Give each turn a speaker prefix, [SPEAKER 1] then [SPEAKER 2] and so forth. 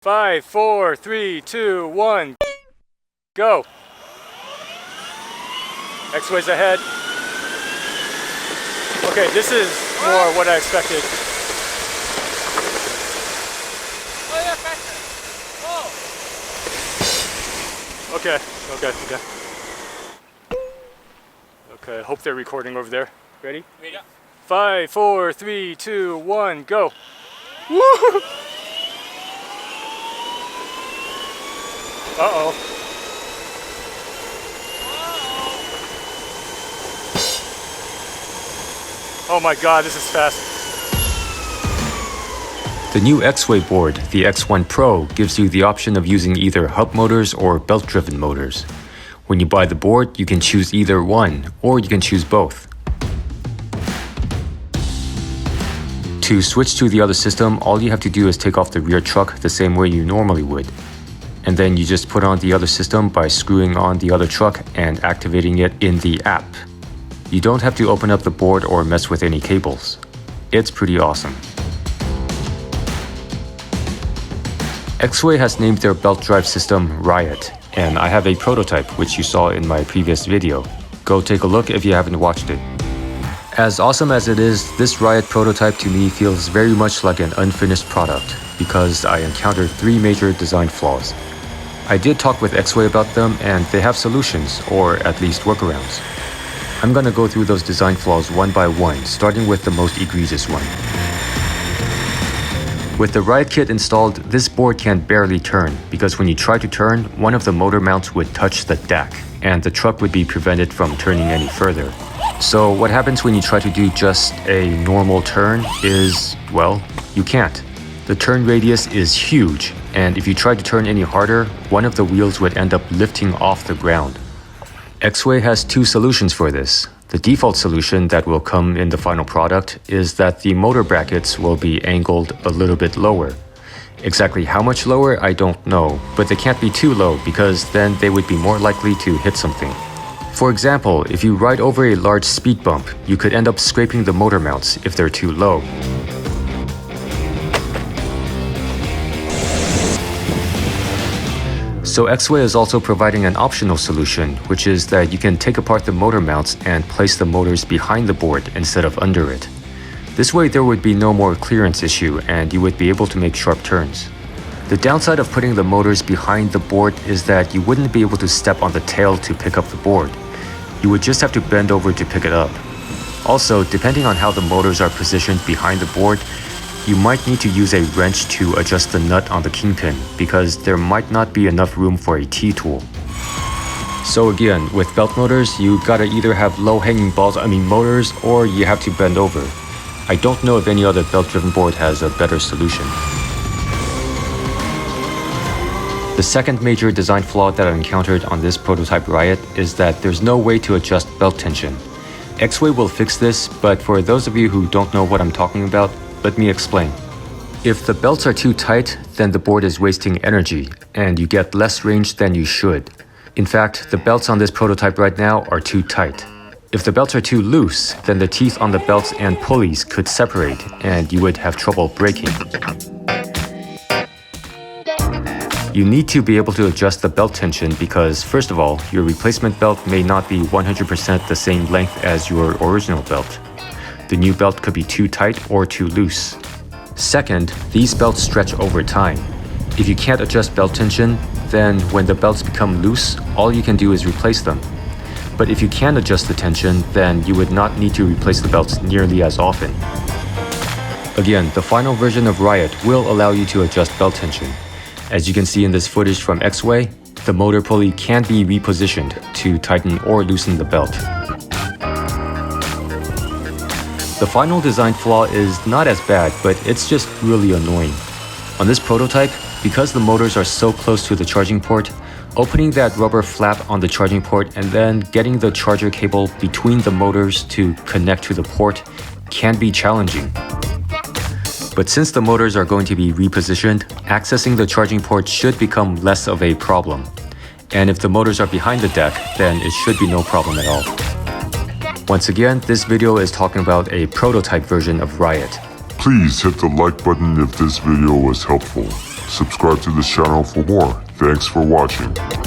[SPEAKER 1] 5, 4, 3, 2, 1, go! Exway's ahead. Okay, this is more what I expected.
[SPEAKER 2] Oh yeah, faster. Oh.
[SPEAKER 1] Okay. Okay, hope they're recording over there. Ready?
[SPEAKER 2] Yeah.
[SPEAKER 1] 5, 4, 3, 2, 1, go! Woo! Uh-oh. Oh my god, this is fast.
[SPEAKER 3] The new Exway board, the X1 Pro, gives you the option of using either hub motors or belt-driven motors. When you buy the board, you can choose either one, or you can choose both. To switch to the other system, all you have to do is take off the rear truck the same way you normally would. And then you just put on the other system by screwing on the other truck and activating it in the app. You don't have to open up the board or mess with any cables. It's pretty awesome. Exway has named their belt drive system Riot, and I have a prototype which you saw in my previous video. Go take a look if you haven't watched it. As awesome as it is, this Riot prototype to me feels very much like an unfinished product because I encountered 3 major design flaws. I did talk with Exway about them and they have solutions, or at least workarounds. I'm gonna go through those design flaws one by one, starting with the most egregious one. With the Riot kit installed, this board can barely turn because when you try to turn, one of the motor mounts would touch the deck and the truck would be prevented from turning any further. So what happens when you try to do just a normal turn is, well, you can't. The turn radius is huge, and if you try to turn any harder, one of the wheels would end up lifting off the ground. Exway has 2 solutions for this. The default solution that will come in the final product is that the motor brackets will be angled a little bit lower. Exactly how much lower, I don't know, but they can't be too low because then they would be more likely to hit something. For example, if you ride over a large speed bump, you could end up scraping the motor mounts if they're too low. So Exway is also providing an optional solution, which is that you can take apart the motor mounts and place the motors behind the board instead of under it. This way there would be no more clearance issue and you would be able to make sharp turns. The downside of putting the motors behind the board is that you wouldn't be able to step on the tail to pick up the board. You would just have to bend over to pick it up. Also, depending on how the motors are positioned behind the board, you might need to use a wrench to adjust the nut on the kingpin because there might not be enough room for a T-tool. So again, with belt motors, you gotta either have low-hanging motors, or you have to bend over. I don't know if any other belt-driven board has a better solution. The second major design flaw that I encountered on this prototype Riot is that there's no way to adjust belt tension. Exway will fix this, but for those of you who don't know what I'm talking about, let me explain. If the belts are too tight, then the board is wasting energy, and you get less range than you should. In fact, the belts on this prototype right now are too tight. If the belts are too loose, then the teeth on the belts and pulleys could separate, and you would have trouble braking. You need to be able to adjust the belt tension because, first of all, your replacement belt may not be 100% the same length as your original belt. The new belt could be too tight or too loose. Second, these belts stretch over time. If you can't adjust belt tension, then when the belts become loose, all you can do is replace them. But if you can adjust the tension, then you would not need to replace the belts nearly as often. Again, the final version of Riot will allow you to adjust belt tension. As you can see in this footage from Exway, the motor pulley can be repositioned to tighten or loosen the belt. The final design flaw is not as bad, but it's just really annoying. On this prototype, because the motors are so close to the charging port, opening that rubber flap on the charging port and then getting the charger cable between the motors to connect to the port can be challenging. But since the motors are going to be repositioned, accessing the charging port should become less of a problem. And if the motors are behind the deck, then it should be no problem at all. Once again, this video is talking about a prototype version of Riot.
[SPEAKER 4] Please hit the like button if this video was helpful. Subscribe to this channel for more. Thanks for watching.